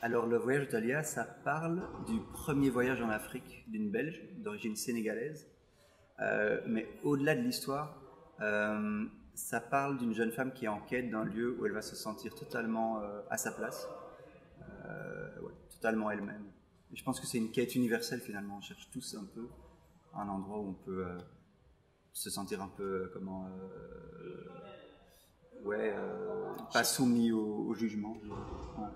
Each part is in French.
Alors, le voyage de Thalia, ça parle du premier voyage en Afrique d'une Belge d'origine sénégalaise. Mais au-delà de l'histoire, ça parle d'une jeune femme qui est en quête d'un lieu où elle va se sentir totalement à sa place, ouais, totalement elle-même. Et je pense que c'est une quête universelle finalement. On cherche tous un peu un endroit où on peut se sentir un peu, ouais, pas soumis au jugement. Ouais.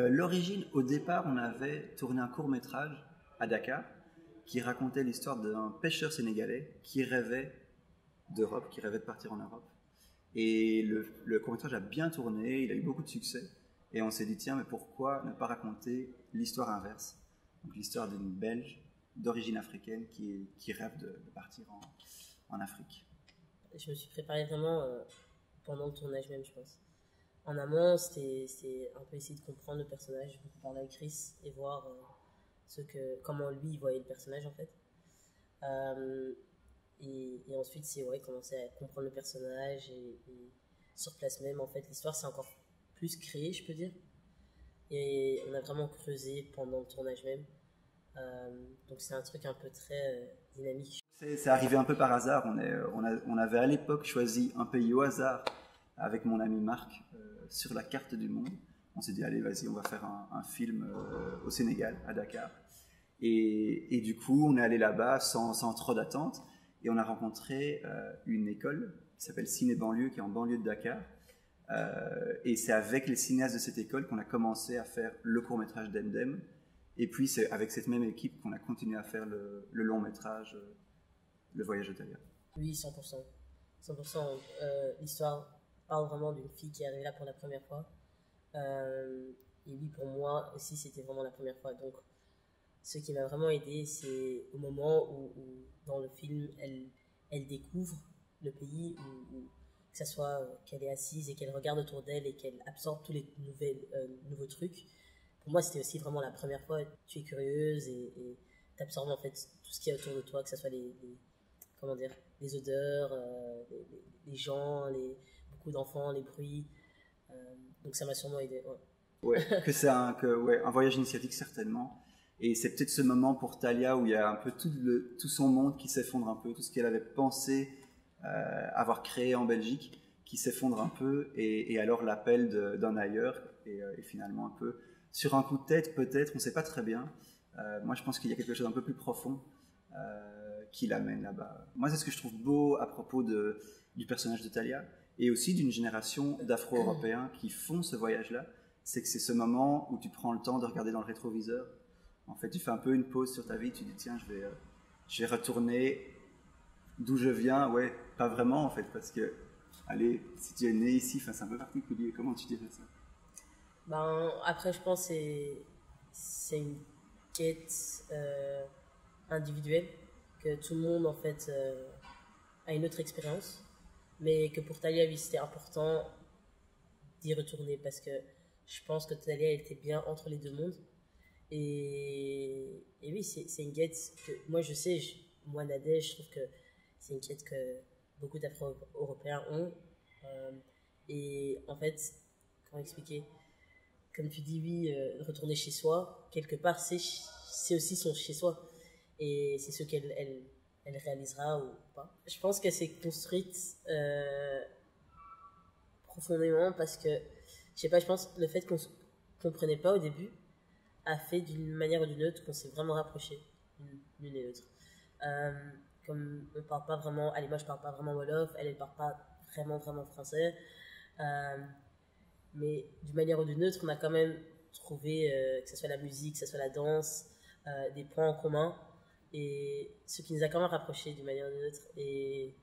L'origine, au départ, on avait tourné un court métrage à Dakar qui racontait l'histoire d'un pêcheur sénégalais qui rêvait d'Europe, qui rêvait de partir en Europe. Et le court métrage a bien tourné, il a eu beaucoup de succès. Et on s'est dit, tiens, mais pourquoi ne pas raconter l'histoire inverse? Donc l'histoire d'une Belge d'origine africaine qui rêve de partir en Afrique. Je me suis préparée vraiment pendant le tournage même, je pense. En amont, c'était un peu essayer de comprendre le personnage, beaucoup parler avec Chris et voir comment lui il voyait le personnage en fait. Et ensuite, c'est ouais, commencer à comprendre le personnage et sur place même, en fait, l'histoire c'est encore plus créé, je peux dire. Et on a vraiment creusé pendant le tournage même. Donc c'est un truc un peu très dynamique. C'est arrivé un peu par hasard. On avait à l'époque choisi un pays au hasard avec mon ami Marc sur la carte du monde. On s'est dit, allez, vas-y, on va faire un film au Sénégal, à Dakar. Et du coup, on est allé là-bas sans trop d'attente. Et on a rencontré une école qui s'appelle Ciné Banlieue, qui est en banlieue de Dakar. Et c'est avec les cinéastes de cette école qu'on a commencé à faire le court-métrage d'Endem. Et puis, c'est avec cette même équipe qu'on a continué à faire le long-métrage Le Voyage de Thalia. Oui, 100%. 100%. L'histoire parle vraiment d'une fille qui arrive là pour la première fois. Et oui, pour moi aussi, c'était vraiment la première fois. Donc, ce qui m'a vraiment aidé, c'est au moment où dans le film, elle découvre le pays, que ça soit qu'elle est assise et qu'elle regarde autour d'elle et qu'elle absorbe tous les nouveaux trucs. Pour moi, c'était aussi vraiment la première fois. Tu es curieuse et t'absorbes en fait tout ce qu'il y a autour de toi, que ce soit comment dire, les odeurs, les gens, beaucoup d'enfants, les bruits. Donc ça m'a sûrement aidé. Ouais, un voyage initiatique certainement. Et c'est peut-être ce moment pour Thalia où il y a un peu tout son monde qui s'effondre un peu, tout ce qu'elle avait pensé avoir créé en Belgique qui s'effondre un peu, et alors l'appel d'un ailleurs, et finalement un peu sur un coup de tête peut-être, on ne sait pas très bien. Moi je pense qu'il y a quelque chose d'un peu plus profond qui l'amène là-bas. Moi c'est ce que je trouve beau à propos du personnage de Thalia, et aussi d'une génération d'Afro-Européens qui font ce voyage-là, c'est que c'est ce moment où tu prends le temps de regarder dans le rétroviseur. En fait, tu fais un peu une pause sur ta vie, tu dis tiens, je vais retourner d'où je viens. Ouais, pas vraiment en fait, parce que, allez, si tu es né ici, c'est un peu particulier. Comment tu dirais ça? Ben, après, je pense que c'est une quête individuelle, que tout le monde en fait a une autre expérience, mais que pour Thalia, oui, c'était important d'y retourner parce que je pense que Thalia était bien entre les deux mondes. Et oui, c'est une quête que moi je sais, moi Nadège, je trouve que c'est une quête que beaucoup d'Afro-Européens ont. Et en fait, comment expliquer? Comme tu dis, oui, retourner chez soi, quelque part, c'est aussi son chez soi. Et c'est ce elle réalisera ou pas. Je pense qu'elle s'est construite profondément parce que, je sais pas, je pense le fait qu'on ne comprenait pas au début a fait d'une manière ou d'une autre qu'on s'est vraiment rapprochés l'une et l'autre. Comme on parle pas vraiment, allez, moi je parle pas vraiment Wolof, elle parle pas vraiment français, mais d'une manière ou d'une autre on a quand même trouvé que ce soit la musique, que ce soit la danse, des points en commun, et ce qui nous a quand même rapprochés d'une manière ou d'une autre. Et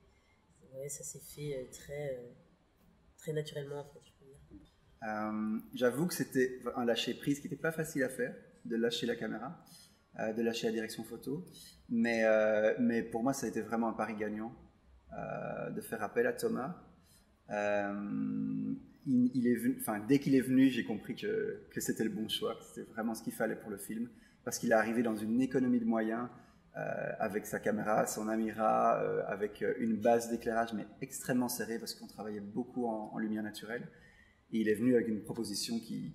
ouais, ça s'est fait très naturellement en fait, je peux dire. J'avoue que c'était un lâcher prise qui n'était pas facile à faire, de lâcher la caméra, de lâcher la direction photo, mais pour moi ça a été vraiment un pari gagnant de faire appel à Thomas. Il est venu, enfin, dès qu'il est venu, j'ai compris que c'était le bon choix, que c'était vraiment ce qu'il fallait pour le film, parce qu'il est arrivé dans une économie de moyens, avec sa caméra, son Amira, avec une base d'éclairage mais extrêmement serrée parce qu'on travaillait beaucoup en lumière naturelle. Et il est venu avec une proposition qui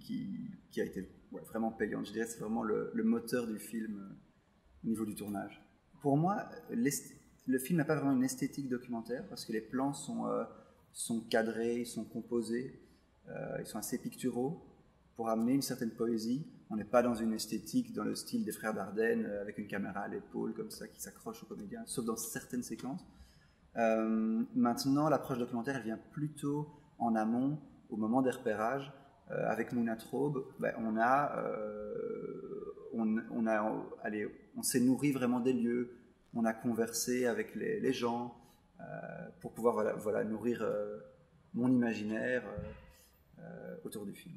a été vraiment payante. Je dirais que c'est vraiment le moteur du film au niveau du tournage. Pour moi, le film n'a pas vraiment une esthétique documentaire parce que les plans sont cadrés, ils sont composés, ils sont assez picturaux pour amener une certaine poésie. On n'est pas dans une esthétique dans le style des Frères Dardenne avec une caméra à l'épaule comme ça qui s'accroche aux comédiens, sauf dans certaines séquences. Maintenant, l'approche documentaire, elle vient plutôt en amont, au moment des repérages. Avec Mouna Traube, on s'est nourri vraiment des lieux, on a conversé avec les gens pour pouvoir nourrir mon imaginaire autour du film.